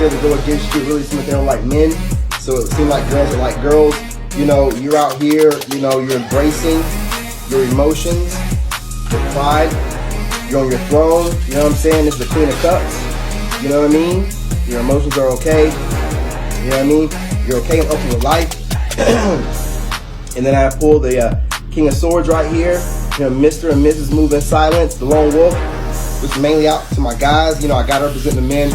scared to go against you. It really seems like they don't like men. So it seems like girls are like girls. You know, you're out here, you know, you're embracing your emotions, your pride. You're on your throne. You know what I'm saying? This is the Queen of Cups. You know what I mean? Your emotions are okay. You know what I mean? You're okay and open with life. And then I pull the King of Swords right here. You know, Mr. and Mrs. Move in Silence, the Lone Wolf, which is mainly out to my guys. You know, I gotta represent the men.